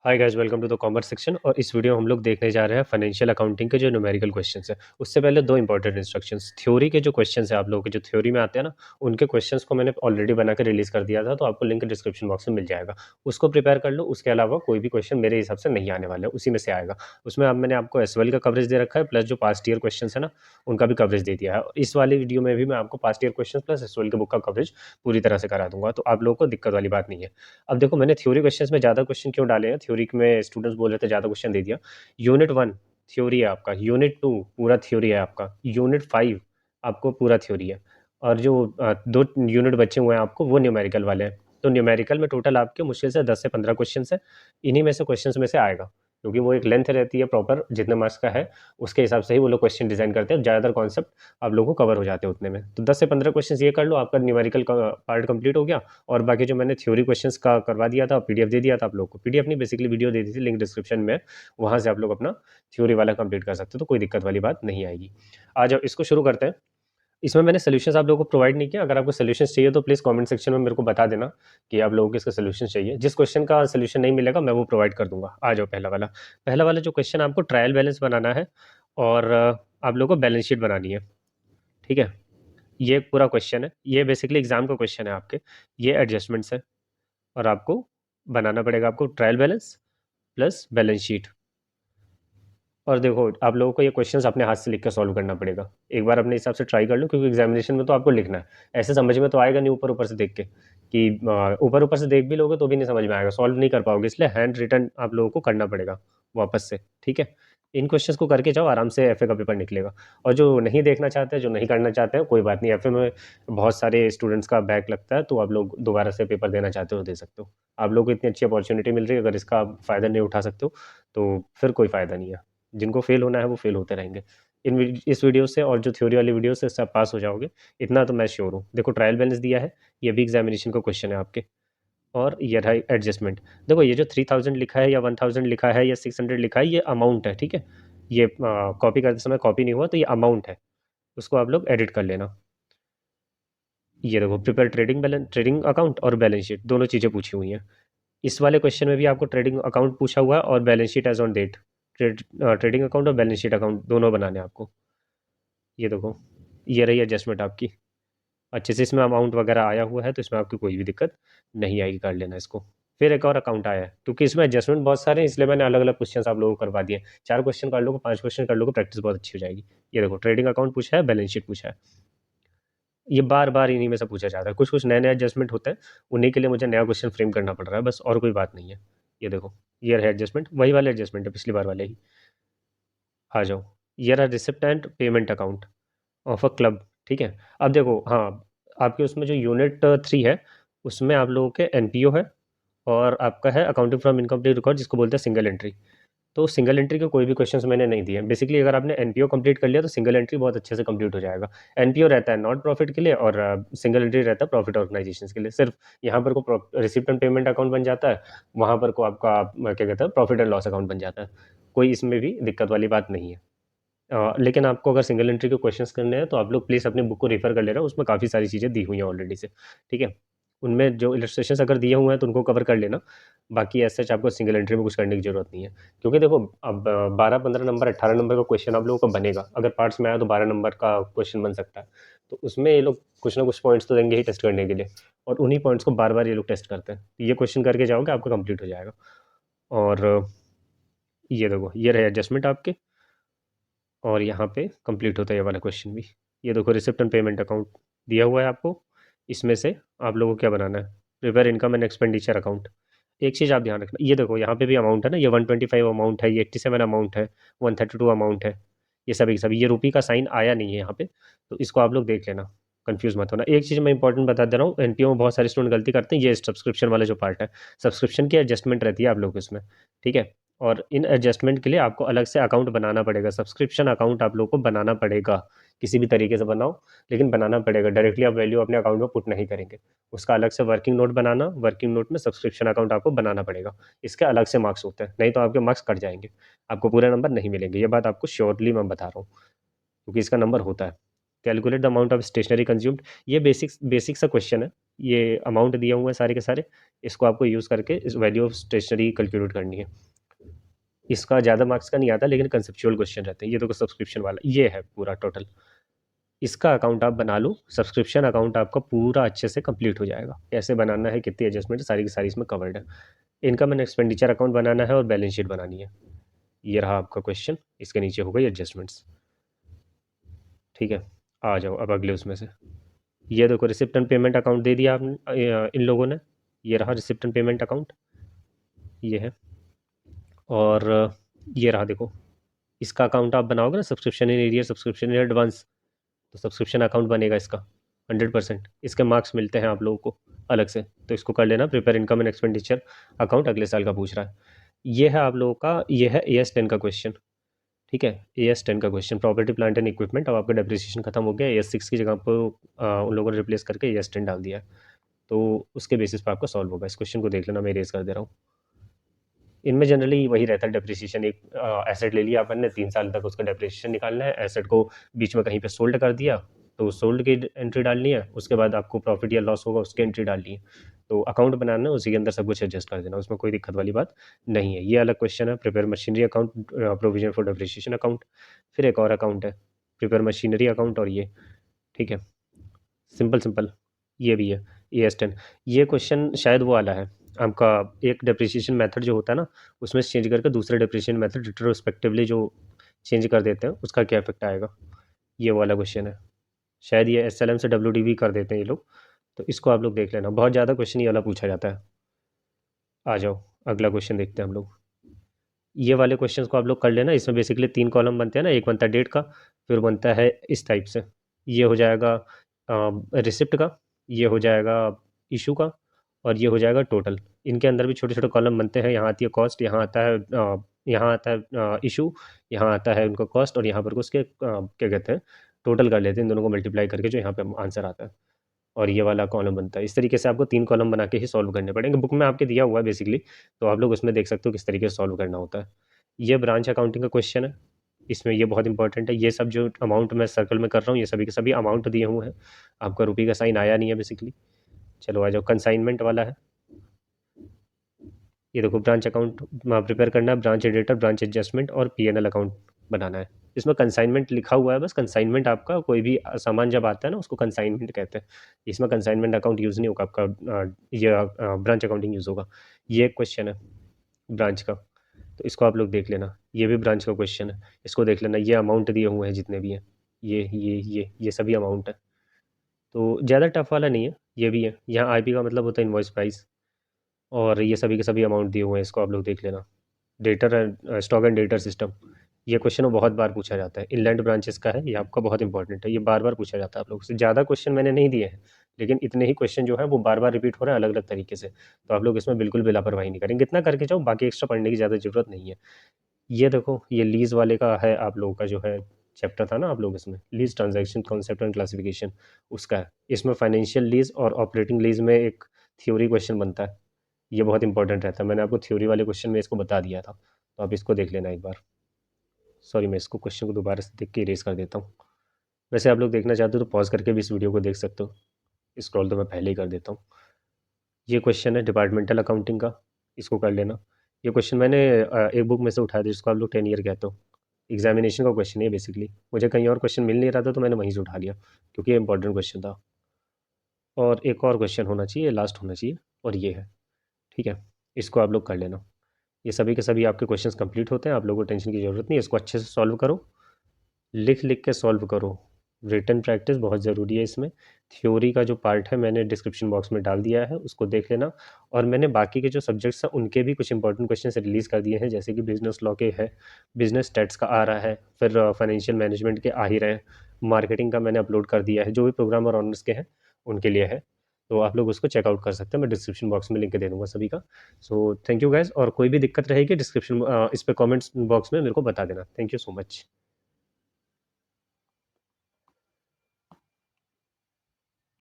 Hi guys, welcome to the commerce section. और इस video में हम लोग देखने जा रहे हैं फाइनेंशियल अकाउंटिंग के जो न्यूमेरिकल क्वेश्चंस हैं। उससे पहले दो इंपॉर्टेंट इंस्ट्रक्शंस। थ्योरी के जो क्वेश्चंस हैं आप लोगों के जो थ्योरी में आते हैं ना, उनके क्वेश्चंस को मैंने ऑलरेडी बना के रिलीज कर दिया था, तो आपको लिंक डिस्क्रिप्शन बॉक्स में मिल जाएगा। उसको प्रिपेयर कर लो। उसके अलावा कोई भी क्वेश्चन मेरे हिसाब से नहीं आने वाला है, उसी में से आएगा। उसमें अब मैंने आपको एसवाइल का कवरेज दे रखा है, प्लस जो पास्ट ईयर क्वेश्चन है ना, उनका भी कवरेज दे दिया है। इस वाली वीडियो में भी मैं आपको पास्ट ईयर क्वेश्चन प्लस एसवाइल के बुक का कवरेज पूरी तरह से करा दूंगा, तो आप लोगों को दिक्कत वाली बात नहीं है। अब देखो, मैंने थ्योरी क्वेश्चंस में ज़्यादा क्वेश्चन क्यों डाले हैं, थ्योरी में स्टूडेंट्स बोल रहे थे ज़्यादा क्वेश्चन दे दिया। यूनिट 1 थ्योरी है आपका, यूनिट 2 पूरा थ्योरी है आपका, यूनिट 5 आपको पूरा थ्योरी है, और जो 2 यूनिट बचे हुए हैं आपको वो न्यूमेरिकल वाले हैं। तो न्यूमेरिकल में टोटल आपके मुश्किल से 10 से 15 क्वेश्चन है। इन्हीं में से क्वेश्चन में से आएगा, क्योंकि वो एक लेंथ रहती है प्रॉपर, जितने मार्क्स का है उसके हिसाब से ही वो लोग क्वेश्चन डिजाइन करते हैं। ज़्यादातर कॉन्सेप्ट आप लोगों को कवर हो जाते हैं उतने में। तो 10 से 15 क्वेश्चन ये कर लो, आपका न्यूमेरिकल का पार्ट कंप्लीट हो गया। और बाकी जो मैंने थ्योरी क्वेश्चंस का करवा दिया था, पीडीएफ दे दिया था आप लोग को, पीडीएफ नहीं बेसिकली वीडियो दे दी थी, लिंक डिस्क्रिप्शन में, वहां से आप लोग अपना थ्योरी वाला कंप्लीट कर सकते हो, तो कोई दिक्कत वाली बात नहीं आएगी। आज इसको शुरू करते हैं। इसमें मैंने सोल्यूशंस आप लोगों को प्रोवाइड नहीं किया। अगर आपको सोल्यूशंस चाहिए तो प्लीज़ कमेंट सेक्शन में मेरे को बता देना कि आप लोगों को इसका सोल्यूशन चाहिए। जिस क्वेश्चन का सोल्यूशन नहीं मिलेगा मैं वो प्रोवाइड कर दूंगा। आ जाओ, पहला वाला जो क्वेश्चन आपको ट्रायल बैलेंस बनाना है, और आप लोगों को बैलेंस शीट बनानी है। ठीक है, ये एक पूरा क्वेश्चन है, ये बेसिकली एग्जाम का क्वेश्चन है आपके। ये एडजस्टमेंट्स है, और आपको बनाना पड़ेगा आपको trial balance plus balance sheet. और देखो, आप लोगों को ये क्वेश्चंस अपने हाथ से लिख कर सॉल्व करना पड़ेगा। एक बार अपने हिसाब से ट्राई कर लो, क्योंकि एग्जामिनेशन में तो आपको लिखना है। ऐसे समझ में तो आएगा नहीं ऊपर ऊपर से देख के, कि ऊपर ऊपर से देख भी लोगे तो भी नहीं समझ में आएगा, सॉल्व नहीं कर पाओगे। इसलिए हैंड रिटन आप लोगों को करना पड़ेगा वापस से। ठीक है, इन क्वेश्चंस को करके जाओ, आराम से एफए का पेपर निकलेगा। और जो नहीं देखना चाहते हैं, जो नहीं करना चाहते हैं, कोई बात नहीं। एफए में बहुत सारे स्टूडेंट्स का बैक लगता है, तो आप लोग दोबारा से पेपर देना चाहते हो दे सकते हो। आप लोग को इतनी अच्छी अपॉर्चुनिटी मिल रही है, अगर इसका आप फायदा नहीं उठा सकते हो तो फिर कोई फायदा नहीं है। जिनको फेल होना है वो फेल होते रहेंगे। इस वीडियो से और जो थ्योरी वाली वीडियो से सब पास हो जाओगे, इतना तो मैं श्योर हूँ। देखो, ट्रायल बैलेंस दिया है, ये भी एग्जामिनेशन का क्वेश्चन है आपके। और ये रहा एडजस्टमेंट। देखो, ये जो 3000 लिखा है या 1000 लिखा है या 600 लिखा है, ये अमाउंट है। ठीक है, ये कॉपी करते समय कॉपी नहीं हुआ, तो ये अमाउंट है, उसको आप लोग एडिट कर लेना। ये देखो, प्रिपेयर ट्रेडिंग अकाउंट और बैलेंस शीट, दोनों चीज़ें पूछी हुई हैं। इस वाले क्वेश्चन में भी आपको ट्रेडिंग अकाउंट पूछा हुआ है और balance sheet as on date. Trading account और बैलेंस शीट अकाउंट दोनों बनाने हैं आपको। ये देखो, ये रही एडजस्टमेंट आपकी। अच्छे से इसमें अमाउंट वगैरह आया हुआ है, तो इसमें आपकी कोई भी दिक्कत नहीं आएगी, कर लेना इसको। फिर एक और अकाउंट आया है, क्योंकि इसमें एडजस्टमेंट बहुत सारे हैं, इसलिए मैंने अलग अलग क्वेश्चन आप लोगों को करवा दिए। 4 क्वेश्चन कर लोगे, 5 क्वेश्चन कर लोगे, प्रैक्टिस बहुत अच्छी हो जाएगी। ये देखो, ट्रेडिंग अकाउंट पूछा है, बैलेंस शीट पूछा है। ये बार बार इन्हीं में से पूछा जाता है। कुछ कुछ नए नए एडजस्टमेंट होते हैं, उन्हीं के लिए मुझे नया क्वेश्चन फ्रेम करना पड़ रहा है, बस, और कोई बात नहीं है। ये देखो, ये रहे एडजस्टमेंट, वही वाले एडजस्टमेंट है, पिछली बार वाले ही। आ जाओ, ये रहा receipt and payment account of a club. ठीक है, अब देखो, हाँ, आपके उसमें जो यूनिट 3 है, उसमें आप लोगों के एनपीओ है, और आपका है अकाउंटिंग फ्रॉम इनकम्प्लीट रिकॉर्ड, जिसको बोलते हैं सिंगल एंट्री। तो सिंगल एंट्री के कोई भी क्वेश्चंस मैंने नहीं दिए। बेसिकली अगर आपने एनपीओ कंप्लीट कर लिया तो सिंगल एंट्री बहुत अच्छे से कंप्लीट हो जाएगा। एनपीओ रहता है नॉट प्रॉफिट के लिए, और सिंगल एंट्री रहता है प्रॉफिट ऑर्गेनाइजेशन के लिए। सिर्फ यहाँ पर को रिसिप्ट एंड पेमेंट अकाउंट बन जाता है, वहाँ पर को आपका क्या कहते हैं, प्रॉफिट एंड लॉस अकाउंट बन जाता है। कोई इसमें भी दिक्कत वाली बात नहीं है। लेकिन आपको अगर सिंगल एंट्री के क्वेश्चंस करने हैं तो आप लोग प्लीज़ अपनी बुक को रेफर कर लेना, उसमें काफ़ी सारी चीज़ें दी हुई हैं ऑलरेडी से। ठीक है, उनमें जो इलस्ट्रेशंस अगर दिए हुए हैं तो उनको कवर कर लेना। बाकी ऐसे आपको सिंगल एंट्री में कुछ करने की जरूरत नहीं है, क्योंकि देखो, अब 12 15 नंबर 18 नंबर का क्वेश्चन आप लोगों को बनेगा। अगर पार्ट्स में आया तो 12 नंबर का क्वेश्चन बन सकता है। तो उसमें ये लोग कुछ ना कुछ पॉइंट्स तो देंगे ही टेस्ट करने के लिए, और उन्हीं पॉइंट्स को बार बार ये लोग टेस्ट करते हैं। तो ये क्वेश्चन करके जाओगे, आपका कंप्लीट हो जाएगा। और ये देखो, ये रहे एडजस्टमेंट आपके, और यहाँ पे कंप्लीट होता है ये वाला क्वेश्चन भी। ये देखो, रिसिप्ट एंड पेमेंट अकाउंट दिया हुआ है आपको। इसमें से आप लोगों को क्या बनाना है, prepare income and expenditure account. एक चीज़ आप ध्यान रखना, ये देखो, यहाँ पे भी अमाउंट है ना, ये 125 अमाउंट है, ये 87 अमाउंट है, 132 अमाउंट है। ये सब एक सब, ये रुपये का साइन आया नहीं है यहाँ पे, तो इसको आप लोग देख लेना, कंफ्यूज मत होना। एक चीज़ मैं इंपॉर्टेंट बता दे रहा हूँ, एनपीओ में बहुत सारे स्टूडेंट गलती करते हैं, ये सब्सक्रिप्शन वाला जो पार्ट है, सब्सक्रिप्शन की एडजस्टमेंट रहती है आप लोग इसमें। ठीक है, और इन एडजस्टमेंट के लिए आपको अलग से अकाउंट बनाना पड़ेगा, सब्सक्रिप्शन अकाउंट आप लोग को बनाना पड़ेगा। किसी भी तरीके से बनाओ, लेकिन बनाना पड़ेगा। डायरेक्टली आप वैल्यू अपने अकाउंट में पुट नहीं करेंगे, उसका अलग से वर्किंग नोट बनाना, वर्किंग नोट में सब्सक्रिप्शन अकाउंट आपको बनाना पड़ेगा। इसके अलग से मार्क्स होते हैं, नहीं तो आपके मार्क्स कट जाएंगे, आपको पूरे नंबर नहीं मिलेंगे। ये बात आपको श्योरली मैं बता रहा हूँ, क्योंकि इसका नंबर होता है। Calculate the amount of stationery consumed, ये बेसिक सा क्वेश्चन है। ये अमाउंट दिए हुए हैं सारे के सारे, इसको आपको यूज़ करके इस वैल्यू ऑफ स्टेशनरी कैलकुलेट करनी है। इसका ज़्यादा मार्क्स का नहीं आता, लेकिन कंसेप्चुअल क्वेश्चन रहते हैं। ये देखो सब्सक्रिप्शन वाला, ये है पूरा टोटल। इसका अकाउंट आप बना लो, सब्सक्रिप्शन अकाउंट आपका पूरा अच्छे से कंप्लीट हो जाएगा। कैसे बनाना है, कितनी एडजस्टमेंट है, सारी की सारी इसमें कवर्ड है। इनकम एंड एक्सपेंडिचर अकाउंट बनाना है और बैलेंस शीट बनानी है। ये रहा आपका क्वेश्चन, इसके नीचे हो गई एडजस्टमेंट्स। ठीक है, आ जाओ अब अगले उसमें से। ये देखो रिसिप्ट एंड पेमेंट अकाउंट दे दिया आपने इन लोगों ने। ये रहा रिसिप्ट एंड पेमेंट अकाउंट, ये है। और ये रहा देखो, इसका अकाउंट आप बनाओगे ना, subscription in arrear, subscription in advance, तो सब्सक्रिप्शन अकाउंट बनेगा इसका 100%। इसके मार्क्स मिलते हैं आप लोगों को अलग से, तो इसको कर लेना। Prepare income and expenditure account अगले साल का पूछ रहा है। ये है आप लोगों का, ये है AS10 का क्वेश्चन। ठीक है, AS10 का question, property plant and equipment. अब आपका डेप्रिसिएशन खत्म हो गया, AS6 की जगह पर उन लोगों ने रिप्लेस करके AS10 डाल दिया है। तो उसके बेसिस पर आपका सॉल्व होगा। इस क्वेश्चन को देख लेना, मैं रेज कर दे रहा हूँ। इनमें जनरली वही रहता है डेप्रिसिएशन। एक एसेट ले लिया अपन ने, 3 साल तक उसका डेप्रिसिएशन निकालना है। एसेट को बीच में कहीं पे सोल्ड कर दिया, तो सोल्ड की एंट्री डालनी है। उसके बाद आपको प्रॉफिट या लॉस होगा, उसकी एंट्री डालनी है। तो अकाउंट बनाना है, उसी के अंदर सब कुछ एडजस्ट कर देना, उसमें कोई दिक्कत वाली बात नहीं है। ये अलग क्वेश्चन है, prepare machinery account, provision for depreciation account. फिर एक और अकाउंट है, प्रिपेयर मशीनरी अकाउंट, और ये ठीक है, सिंपल सिंपल। ये भी है AS10। ये क्वेश्चन शायद वो वाला है आपका, एक डेप्रिसिएशन मेथड जो होता है ना, उसमें से चेंज करके दूसरे डेप्रिसिएशन मेथड रिट्रोस्पेक्टिवली जो चेंज कर देते हैं, उसका क्या इफेक्ट आएगा, ये वाला क्वेश्चन है। शायद ये SLM से WDV कर देते हैं ये लोग, तो इसको आप लोग देख लेना। बहुत ज़्यादा क्वेश्चन ये वाला पूछा जाता है। आ जाओ अगला क्वेश्चन देखते हैं हम लोग। ये वाले क्वेश्चंस को आप लोग कर लेना। इसमें बेसिकली 3 कॉलम बनते हैं ना, एक बनता है डेट का, फिर बनता है इस टाइप से। ये हो जाएगा रिसिप्ट का, ये हो जाएगा इशू का, और ये हो जाएगा टोटल। इनके अंदर भी छोटे छोटे कॉलम बनते हैं। यहाँ आती है कॉस्ट, यहाँ आता है यहाँ आता है इशू, यहाँ आता है उनका कॉस्ट, और यहाँ पर उसके क्या कहते हैं, टोटल कर लेते हैं इन दोनों को मल्टीप्लाई करके, जो यहाँ पे आंसर आता है। और ये वाला कॉलम बनता है। इस तरीके से आपको 3 कॉलम बना के ही सॉल्व करने पड़ेंगे। बुक में आपके दिया हुआ है बेसिकली, तो आप लोग उसमें देख सकते हो किस तरीके से सॉल्व करना होता है। ये ब्रांच अकाउंटिंग का क्वेश्चन है, इसमें ये बहुत इंपॉर्टेंट है। ये सब जो अमाउंट मैं सर्कल में कर रहा हूँ, ये सभी के सभी अमाउंट दिए हुए हैं। आपका रुपये का साइन आया नहीं है बेसिकली। चलो आ जाओ, कंसाइनमेंट वाला है। ये देखो, ब्रांच अकाउंट प्रिपेयर करना है, ब्रांच एडिटर, ब्रांच एडजस्टमेंट और P&L अकाउंट बनाना है। इसमें कंसाइनमेंट लिखा हुआ है बस। कंसाइनमेंट आपका कोई भी सामान जब आता है ना, उसको कंसाइनमेंट कहते हैं। इसमें कंसाइनमेंट अकाउंट यूज़ नहीं होगा आपका, ये ब्रांच अकाउंटिंग यूज़ होगा। ये एक क्वेश्चन है ब्रांच का, तो इसको आप लोग देख लेना। ये भी ब्रांच का क्वेश्चन है, इसको देख लेना। ये अमाउंट दिए हुए हैं जितने भी हैं, ये सभी अमाउंट है। तो ज़्यादा टफ वाला नहीं है, ये भी है। यहाँ IP का मतलब होता है इनवॉइस प्राइस, और ये सभी के सभी अमाउंट दिए हुए हैं, इसको आप लोग देख लेना। Debtor and stock and debtor system, ये क्वेश्चन बहुत बार पूछा जाता है। इनलैंड ब्रांचेस का है, ये आपका बहुत इंपॉर्टेंट है, ये बार बार पूछा जाता है आप लोगों से। ज़्यादा क्वेश्चन मैंने नहीं दिए हैं, लेकिन इतने ही क्वेश्चन जो है वो बार बार रिपीट हो रहे हैं अलग अलग तरीके से। तो आप लोग इसमें बिल्कुल भी लापरवाही नहीं करेंगे, इतना करके जाओ, बाकी एक्स्ट्रा पढ़ने की ज़्यादा जरूरत नहीं है। ये देखो, ये लीज वाले का है आप लोगों का, जो है चैप्टर था ना आप लोग, इसमें lease transaction concept and classification, उसका है। इसमें फाइनेंशियल लीज और ऑपरेटिंग लीज में एक थ्योरी क्वेश्चन बनता है। ये बहुत इंपॉर्टेंट रहता है, मैंने आपको थ्योरी वाले क्वेश्चन में इसको बता दिया था, तो आप इसको देख लेना एक बार। सॉरी, मैं इसको क्वेश्चन को दोबारा से देख के इरेज कर देता हूँ। वैसे आप लोग देखना चाहते हो तो पॉज करके भी इस वीडियो को देख सकते हो, स्क्रॉल तो मैं पहले ही कर देता हूँ। ये क्वेश्चन है डिपार्टमेंटल अकाउंटिंग का, इसको कर लेना। ये क्वेश्चन मैंने एक बुक में से उठाया था, जिसको आप लोग 10 ईयर कहते हो। एग्जामिनेशन का क्वेश्चन है बेसिकली, मुझे कहीं और क्वेश्चन मिल नहीं रहा था, तो मैंने वहीं से उठा लिया, क्योंकि ये इंपॉर्टेंट क्वेश्चन था। और एक और क्वेश्चन होना चाहिए, लास्ट होना चाहिए, और ये है। ठीक है, इसको आप लोग कर लेना। ये सभी के सभी आपके क्वेश्चंस कंप्लीट होते हैं, आप लोगों को टेंशन की ज़रूरत नहीं है। इसको अच्छे से सॉल्व करो, लिख लिख के सॉल्व करो। रिटन प्रैक्टिस बहुत ज़रूरी है इसमें। थ्योरी का जो पार्ट है मैंने डिस्क्रिप्शन बॉक्स में डाल दिया है, उसको देख लेना। और मैंने बाकी के जो सब्जेक्ट्स हैं उनके भी कुछ इंपॉर्टेंट क्वेश्चन रिलीज़ कर दिए हैं, जैसे कि बिजनेस लॉ के है, बिजनेस स्टैट्स का आ रहा है, फिर फाइनेंशियल मैनेजमेंट के आ ही रहे हैं, मार्केटिंग का मैंने अपलोड कर दिया है, जो भी प्रोग्राम और ऑनर्स के हैं उनके लिए है। तो आप लोग उसको चेकआउट कर सकते हैं, मैं डिस्क्रिप्शन बॉक्स में लिंक दे दूँगा सभी का। सो थैंक यू गाइज़, और कोई भी दिक्कत रहेगी डिस्क्रिप्शन इस पे कमेंट्स बॉक्स में मेरे को बता देना। Thank you so much.